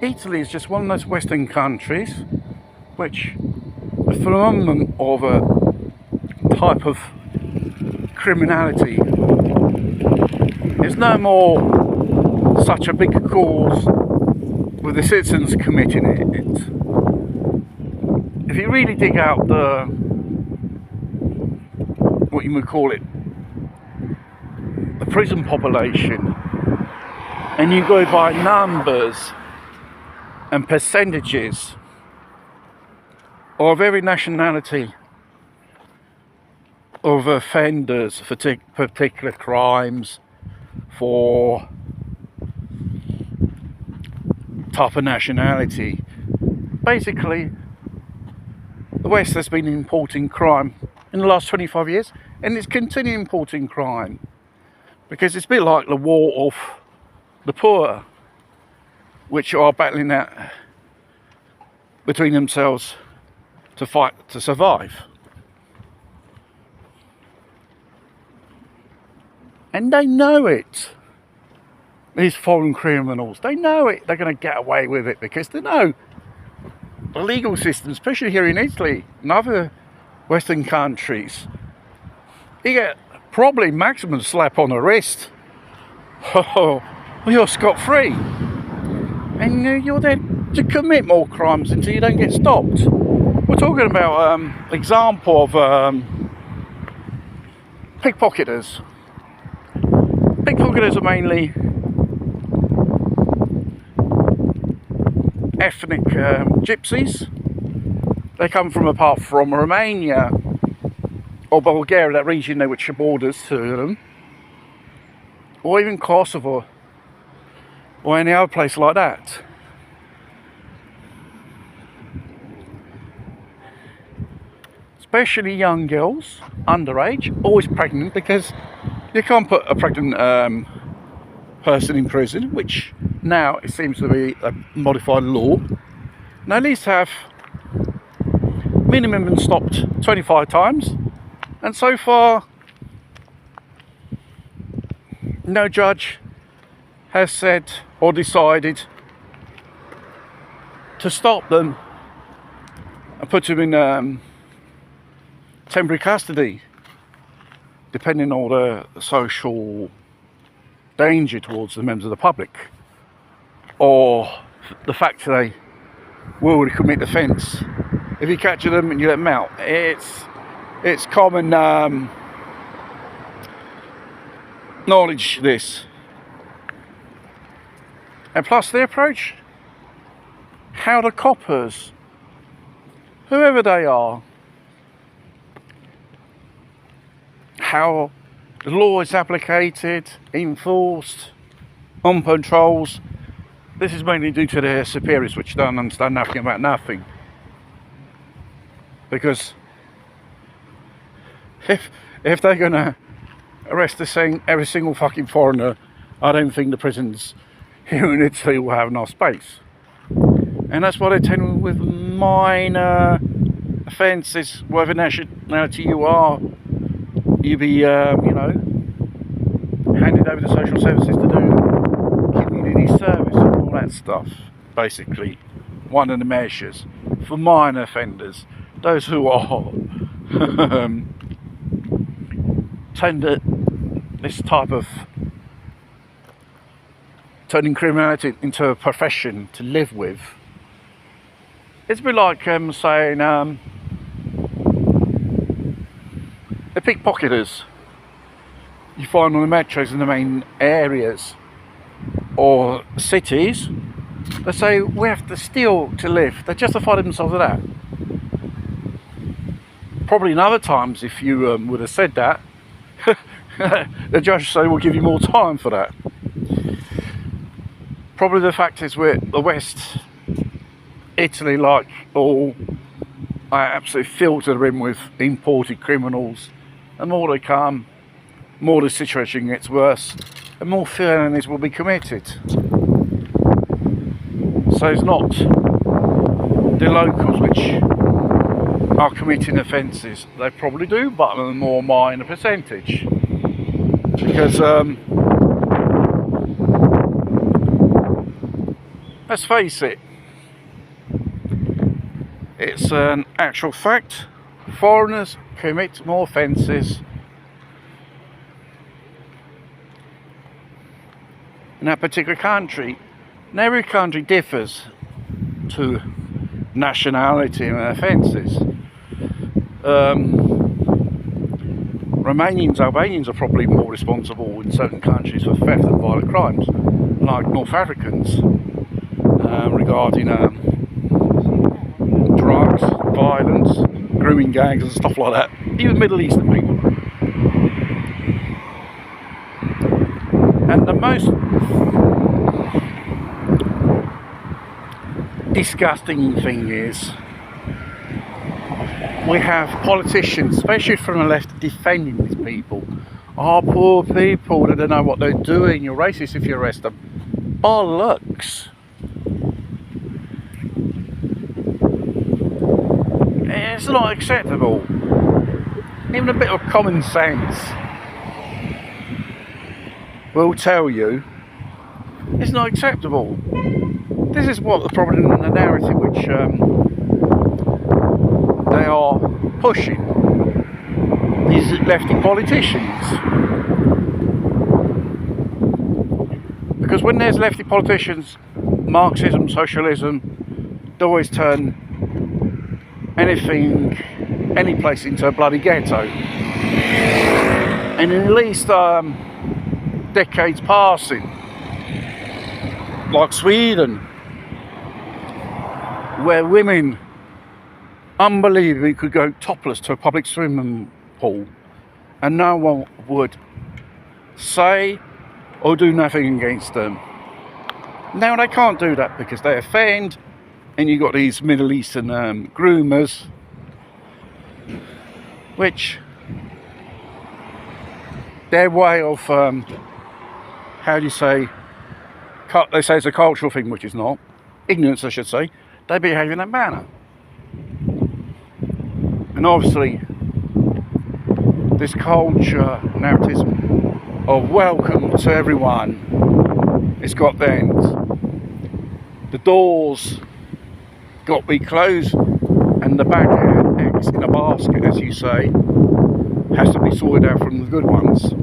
Italy is just one of those Western countries which the phenomenon of a type of criminality is no more such a big cause with the citizens committing it. If you really dig out what you would call it, the prison population, and you go by numbers and percentages of every nationality of offenders for particular crimes, for type of nationality. Basically, the West has been importing crime in the last 25 years, and it's continuing importing crime because it's a bit like the war of the poor, which are battling out between themselves to fight to survive. And they know it. These foreign criminals, they know it. They're going to get away with it because they know the legal system, especially here in Italy and other Western countries, you get probably maximum slap on the wrist. Oh, you're scot-free. And you're there to commit more crimes until you don't get stopped. We're talking about example of pickpocketers. Pickpocketers are mainly ethnic gypsies. They come from apart from Romania or Bulgaria, that region there which borders to them, or even Kosovo or any other place like that. Especially young girls, underage, always pregnant, because you can't put a pregnant person in prison, which now it seems to be a modified law. And at least have minimum been stopped 25 times, and so far no judge has said or decided to stop them and put them in temporary custody, depending on the social danger towards the members of the public, or the fact that they will commit offence. If you capture them and you let them out, it's common knowledge, this. And plus the approach, how the coppers, whoever they are, how the law is applicated, enforced, on patrols. This is mainly due to their superiors, which don't understand nothing about nothing. Because if they're going to arrest every single fucking foreigner, I don't think the prisons here in Italy will have enough space. And that's why they tend with minor offences, whatever nationality you are, you be, handed over to social services to do community service and all that stuff. Basically, one of the measures for minor offenders, those who are tend this type of turning criminality into a profession to live with. It's a bit like saying the pickpocketers you find on the metros in the main areas or cities. They say we have to steal to live. They justify themselves with that. Probably in other times, if you would have said that, the judge say we'll give you more time for that. Probably the fact is we're the West, Italy, like all, are absolutely filled to the rim with imported criminals. The more they come, more the situation gets worse, and more felonies will be committed. So it's not the locals which are committing offences. They probably do, but a more minor percentage. Because let's face it, it's an actual fact. Foreigners commit more offences in that particular country. And every country differs to nationality and offences. Romanians, Albanians are probably more responsible in certain countries for theft and violent crimes, like North Africans, regarding drugs, violence, grooming gangs and stuff like that. Even Middle Eastern people. And the most disgusting thing is we have politicians, especially from the left, defending these people. Oh, poor people, they don't know what they're doing, you're racist if you arrest them. Bollocks. It's not acceptable. Even a bit of common sense will tell you it's not acceptable. This is what the problem in the narrative which they are pushing, these lefty politicians. Because when there's lefty politicians, Marxism, socialism, they always turn anything, any place into a bloody ghetto. And in at least decades passing, like Sweden, where women unbelievably could go topless to a public swimming pool and no one would say or do nothing against them. Now they can't do that because they offend, and you've got these Middle Eastern groomers, which their way of, how do you say, they say it's a cultural thing, which is not, ignorance I should say, they behave in that manner. And obviously this culture narrative of welcome to everyone, it's got the end. The doors got to be closed and the bad eggs in a basket, as you say, has to be sorted out from the good ones.